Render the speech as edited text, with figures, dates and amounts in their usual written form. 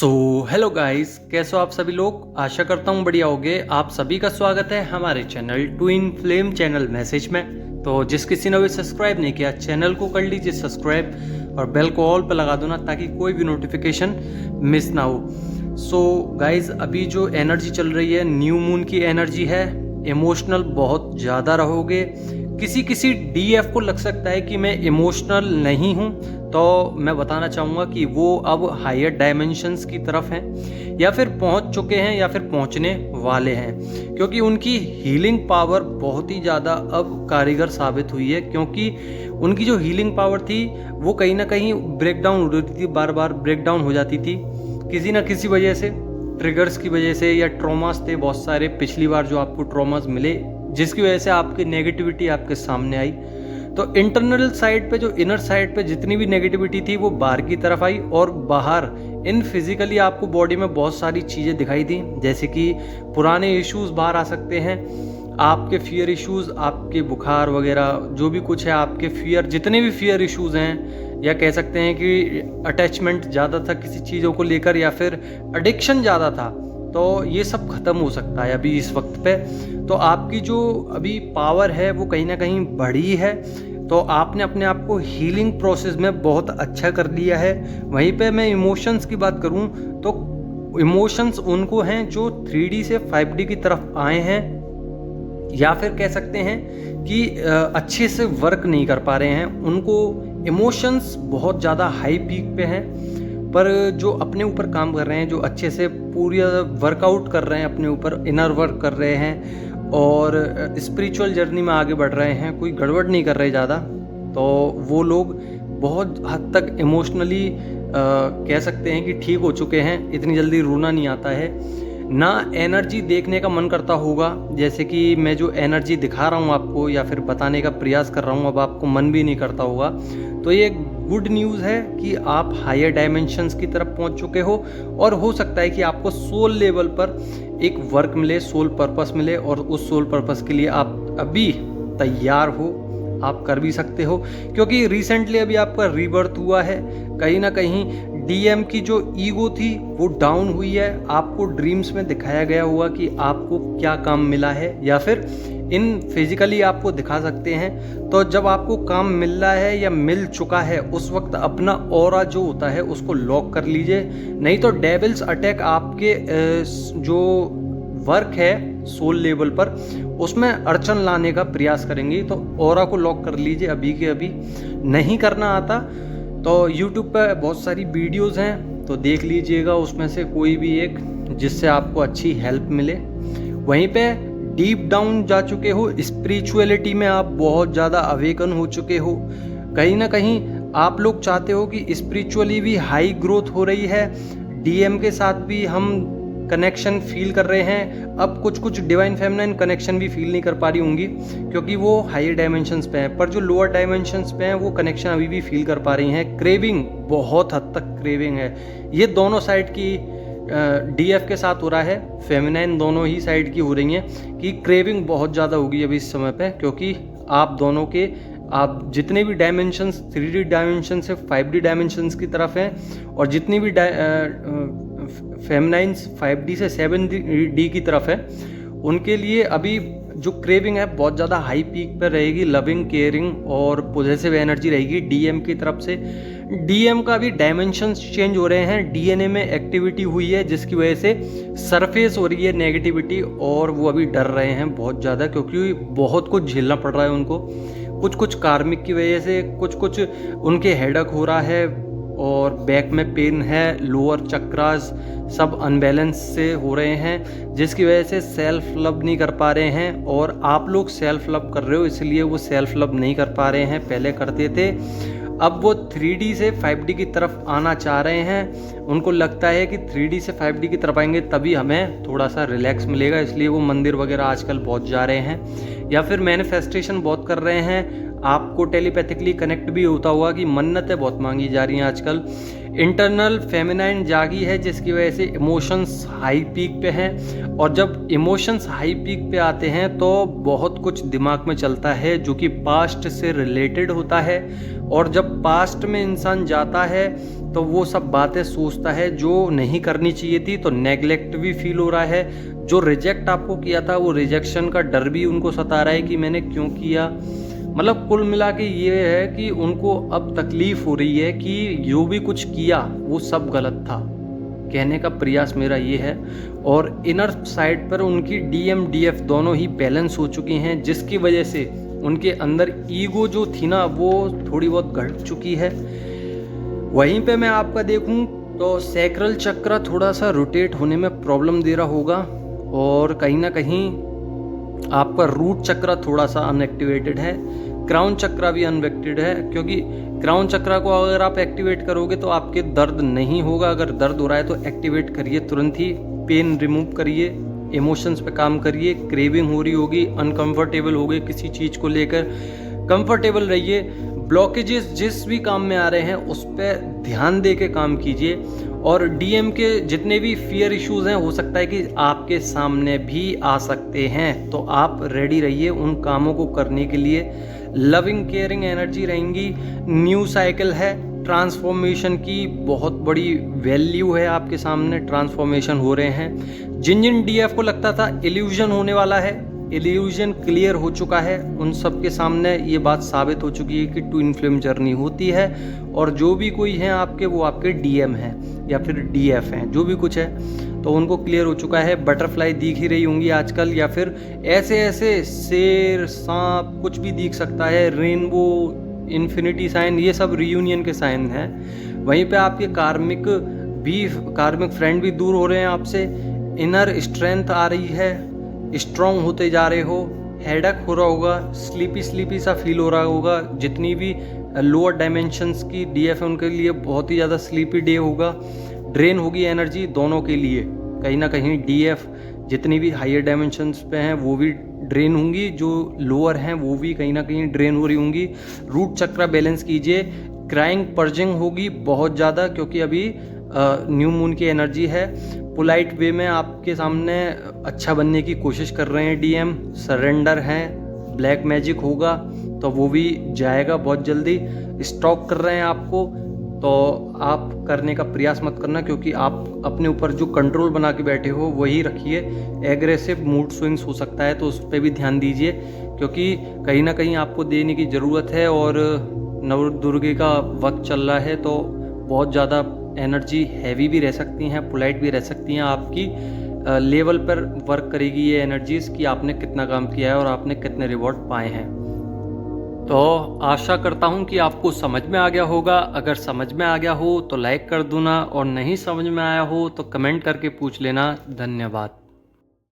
So hello guys, कैसे हो आप सभी लोग। आशा करता हूँ बढ़िया होगे। आप सभी का स्वागत है हमारे channel twin flame channel message में। तो जिस किसी ने भी सब्सक्राइब नहीं किया चैनल को कर लीजिए सब्सक्राइब और बेल को ऑल पर लगा दो ना, ताकि कोई भी नोटिफिकेशन मिस ना हो। सो गाइस, अभी जो एनर्जी चल रही है न्यू मून की एनर्जी है। इमोशनल बहुत ज़्यादा रहोगे। किसी किसी डीएफ को लग सकता है कि मैं इमोशनल नहीं हूँ, तो मैं बताना चाहूँगा कि वो अब हायर डायमेंशंस की तरफ हैं या फिर पहुँच चुके हैं या फिर पहुँचने वाले हैं, क्योंकि उनकी हीलिंग पावर बहुत ही ज़्यादा अब कारीगर साबित हुई है। क्योंकि उनकी जो हीलिंग पावर थी वो कहीं ना कहीं ब्रेक डाउन हो रही थी, बार बार ब्रेक डाउन हो जाती थी किसी ना किसी वजह से, ट्रिगर्स की वजह से या ट्रॉमास थे बहुत सारे पिछली बार जो आपको ट्रॉमास मिले, जिसकी वजह से आपकी नेगेटिविटी आपके सामने आई। तो इंटरनल साइड पे, जो इनर साइड पे जितनी भी नेगेटिविटी थी वो बाहर की तरफ आई, और बाहर इन फिजिकली आपको बॉडी में बहुत सारी चीज़ें दिखाई दी, जैसे कि पुराने इश्यूज बाहर आ सकते हैं, आपके फियर इश्यूज, आपके बुखार वगैरह जो भी कुछ है, आपके फियर, जितने भी फियर इश्यूज हैं, या कह सकते हैं कि अटैचमेंट ज़्यादा था किसी चीज़ों को लेकर या फिर एडिक्शन ज़्यादा था, तो ये सब ख़त्म हो सकता है अभी इस वक्त पे। तो आपकी जो अभी पावर है वो कहीं ना कहीं बढ़ी है। तो आपने अपने आप को हीलिंग प्रोसेस में बहुत अच्छा कर लिया है। वहीं पे मैं इमोशंस की बात करूं तो इमोशंस उनको हैं जो 3D से 5D की तरफ आए हैं, या फिर कह सकते हैं कि अच्छे से वर्क नहीं कर पा रहे हैं। उनको इमोशंस बहुत ज़्यादा हाई पीक पे हैं, पर जो अपने ऊपर काम कर रहे हैं, जो अच्छे से पूरी वर्कआउट कर रहे हैं, अपने ऊपर इनर वर्क कर रहे हैं और स्पिरिचुअल जर्नी में आगे बढ़ रहे हैं, कोई गड़बड़ नहीं कर रहे ज़्यादा, तो वो लोग बहुत हद तक इमोशनली कह सकते हैं कि ठीक हो चुके हैं। इतनी जल्दी रोना नहीं आता है ना, एनर्जी देखने का मन करता होगा, जैसे कि मैं जो एनर्जी दिखा रहा हूँ आपको या फिर बताने का प्रयास कर रहा हूँ, अब आपको मन भी नहीं करता होगा। तो ये गुड न्यूज़ है कि आप हायर डायमेंशंस की तरफ पहुँच चुके हो, और हो सकता है कि आपको सोल लेवल पर एक वर्क मिले, सोल पर्पस मिले, और उस सोल पर्पस के लिए आप अभी तैयार हो, आप कर भी सकते हो। क्योंकि रिसेंटली अभी आपका रीबर्थ हुआ है, कहीं ना कहीं डीएम की जो ईगो थी वो डाउन हुई है। आपको ड्रीम्स में दिखाया गया होगा कि आपको क्या काम मिला है, या फिर इन फिजिकली आपको दिखा सकते हैं। तो जब आपको काम मिल रहा है या मिल चुका है, उस वक्त अपना ऑरा जो होता है उसको लॉक कर लीजिए, नहीं तो डेविल्स अटैक आपके जो वर्क है सोल लेवल पर उसमें अड़चन लाने का प्रयास करेंगे। तो ऑरा को लॉक कर लीजिए अभी के अभी। नहीं करना आता तो यूट्यूब पर बहुत सारी वीडियोस हैं, तो देख लीजिएगा उसमें से कोई भी एक जिससे आपको अच्छी हेल्प मिले। वहीं पे डीप डाउन जा चुके हो, स्पिरिचुअलिटी में आप बहुत ज़्यादा अवेकन हो चुके हो। कहीं ना कहीं आप लोग चाहते हो कि स्पिरिचुअली भी हाई ग्रोथ हो रही है, डीएम के साथ भी हम कनेक्शन फील कर रहे हैं। अब कुछ कुछ डिवाइन फेमिनाइन कनेक्शन भी फील नहीं कर पा रही होंगी, क्योंकि वो हायर डायमेंशंस पे हैं, पर जो लोअर डायमेंशंस पे हैं वो कनेक्शन अभी भी फील कर पा रही हैं। क्रेविंग, बहुत हद तक क्रेविंग है। ये दोनों साइड की डीएफ के साथ हो रहा है, फेमिनाइन दोनों ही साइड की हो रही हैं कि क्रेविंग बहुत ज़्यादा होगी अभी इस समय पे, क्योंकि आप दोनों के, आप जितने भी डायमेंशंस 3D डायमेंशन से 5D डायमेंशंस की तरफ हैं, और जितनी भी फेमिनाइंस 5D से 7D की तरफ है, उनके लिए अभी जो क्रेविंग है बहुत ज़्यादा हाई पीक पर रहेगी। लविंग, केयरिंग और पॉजिटिव एनर्जी रहेगी डीएम की तरफ से। डीएम का भी डायमेंशंस चेंज हो रहे हैं, डीएनए में एक्टिविटी हुई है जिसकी वजह से सरफेस हो रही है नेगेटिविटी, और वो अभी डर रहे हैं बहुत ज़्यादा, क्योंकि बहुत कुछ झेलना पड़ रहा है उनको। कुछ कुछ कार्मिक की वजह से कुछ कुछ उनके हेडक हो रहा है, और बैक में पेन है, लोअर चक्रास सब अनबैलेंस से हो रहे हैं, जिसकी वजह से सेल्फ लव नहीं कर पा रहे हैं। और आप लोग सेल्फ लव कर रहे हो, इसलिए वो सेल्फ लव नहीं कर पा रहे हैं, पहले करते थे। अब वो 3D से 5D की तरफ आना चाह रहे हैं। उनको लगता है कि 3D से 5D की तरफ आएंगे तभी हमें थोड़ा सा रिलैक्स मिलेगा, इसलिए वो मंदिर वगैरह आजकल बहुत जा रहे हैं, या फिर मैनिफेस्टेशन बहुत कर रहे हैं। आपको टेलीपैथिकली कनेक्ट भी होता हुआ कि मन्नतें बहुत मांगी जा रही हैं आजकल। इंटरनल फेमिनाइन जागी है, जिसकी वजह से इमोशंस हाई पीक पे हैं, और जब इमोशंस हाई पीक पे आते हैं तो बहुत कुछ दिमाग में चलता है जो कि पास्ट से रिलेटेड होता है। और जब पास्ट में इंसान जाता है तो वो सब बातें सोचता है जो नहीं करनी चाहिए थी, तो नेगलेक्ट भी फील हो रहा है। जो रिजेक्ट आपको किया था वो रिजेक्शन का डर भी उनको सता रहा है कि मैंने क्यों किया। मतलब कुल मिला के ये है कि उनको अब तकलीफ हो रही है कि जो भी कुछ किया वो सब गलत था, कहने का प्रयास मेरा ये है। और इनर साइड पर उनकी डीएम डीएफ दोनों ही बैलेंस हो चुकी हैं, जिसकी वजह से उनके अंदर ईगो जो थी ना वो थोड़ी बहुत घट चुकी है। वहीं पे मैं आपका देखूं तो सैक्रल चक्र थोड़ा सा रोटेट होने में प्रॉब्लम दे रहा होगा, और कहीं ना कहीं आपका रूट चक्र थोड़ा सा अनएक्टिवेटेड है। क्राउन चक्र भी अनएक्टिवेटेड है, क्योंकि क्राउन चक्र को अगर आप एक्टिवेट करोगे तो आपके दर्द नहीं होगा। अगर दर्द हो रहा है तो एक्टिवेट करिए तुरंत ही, पेन रिमूव करिए, इमोशंस पे काम करिए। क्रेविंग हो रही होगी, अनकंफर्टेबल हो गए किसी चीज़ को लेकर, कंफर्टेबल रहिए। ब्लॉकेजेस जिस भी काम में आ रहे हैं उस पर ध्यान दे के काम कीजिए। और डीएम के जितने भी फियर इश्यूज हैं हो सकता है कि आपके सामने भी आ सकते हैं, तो आप रेडी रहिए उन कामों को करने के लिए। लविंग केयरिंग एनर्जी रहेंगी। न्यू साइकिल है, ट्रांसफॉर्मेशन की बहुत बड़ी वैल्यू है आपके सामने, ट्रांसफॉर्मेशन हो रहे हैं। जिन डीएफ को लगता था इल्यूजन होने वाला है, इल्यूजन क्लियर हो चुका है। उन सब के सामने ये बात साबित हो चुकी है कि ट्विन फ्लेम जर्नी होती है, और जो भी कोई है आपके वो आपके डीएम हैं या फिर डीएफ हैं, जो भी कुछ है तो उनको क्लियर हो चुका है। बटरफ्लाई दिख ही रही होंगी आजकल, या फिर ऐसे ऐसे शेर सांप कुछ भी दिख सकता है, रेनबो, इन्फिनिटी साइन, ये सब रियूनियन के साइन हैं। वहीं पे आपके कार्मिक फ्रेंड भी दूर हो रहे हैं आपसे। इनर स्ट्रेंथ आ रही है, स्ट्रॉन्ग होते जा रहे हो। हेडेक हो रहा होगा, स्लीपी सा फील हो रहा होगा। जितनी भी लोअर डायमेंशंस की डीएफ है उनके लिए बहुत ही ज़्यादा स्लीपी डे होगा। ड्रेन होगी एनर्जी दोनों के लिए, कहीं ना कहीं डीएफ जितनी भी हायर डायमेंशंस पे हैं वो भी ड्रेन होंगी, जो लोअर हैं वो भी कहीं ना कहीं ड्रेन हो रही होंगी। रूट चक्र बैलेंस कीजिए। क्राइंग पर्जिंग होगी बहुत ज़्यादा, क्योंकि अभी न्यू मून की एनर्जी है। पोलाइट वे में आपके सामने अच्छा बनने की कोशिश कर रहे हैं डीएम। सरेंडर हैं, ब्लैक मैजिक होगा तो वो भी जाएगा बहुत जल्दी। स्टॉक कर रहे हैं आपको, तो आप करने का प्रयास मत करना, क्योंकि आप अपने ऊपर जो कंट्रोल बना के बैठे हो वही रखिए। एग्रेसिव मूड स्विंग्स हो सकता है तो उस पर भी ध्यान दीजिए, क्योंकि कहीं ना कहीं आपको देने की ज़रूरत है। और नवदुर्गे का वक्त चल रहा है तो बहुत ज़्यादा एनर्जी हैवी भी रह सकती हैं, पोलाइट भी रह सकती हैं। आपकी लेवल पर वर्क करेगी ये एनर्जीज़ कि आपने कितना काम किया है और आपने कितने रिवॉर्ड पाए हैं। तो आशा करता हूँ कि आपको समझ में आ गया होगा। अगर समझ में आ गया हो तो लाइक कर दूना, और नहीं समझ में आया हो तो कमेंट करके पूछ लेना। धन्यवाद।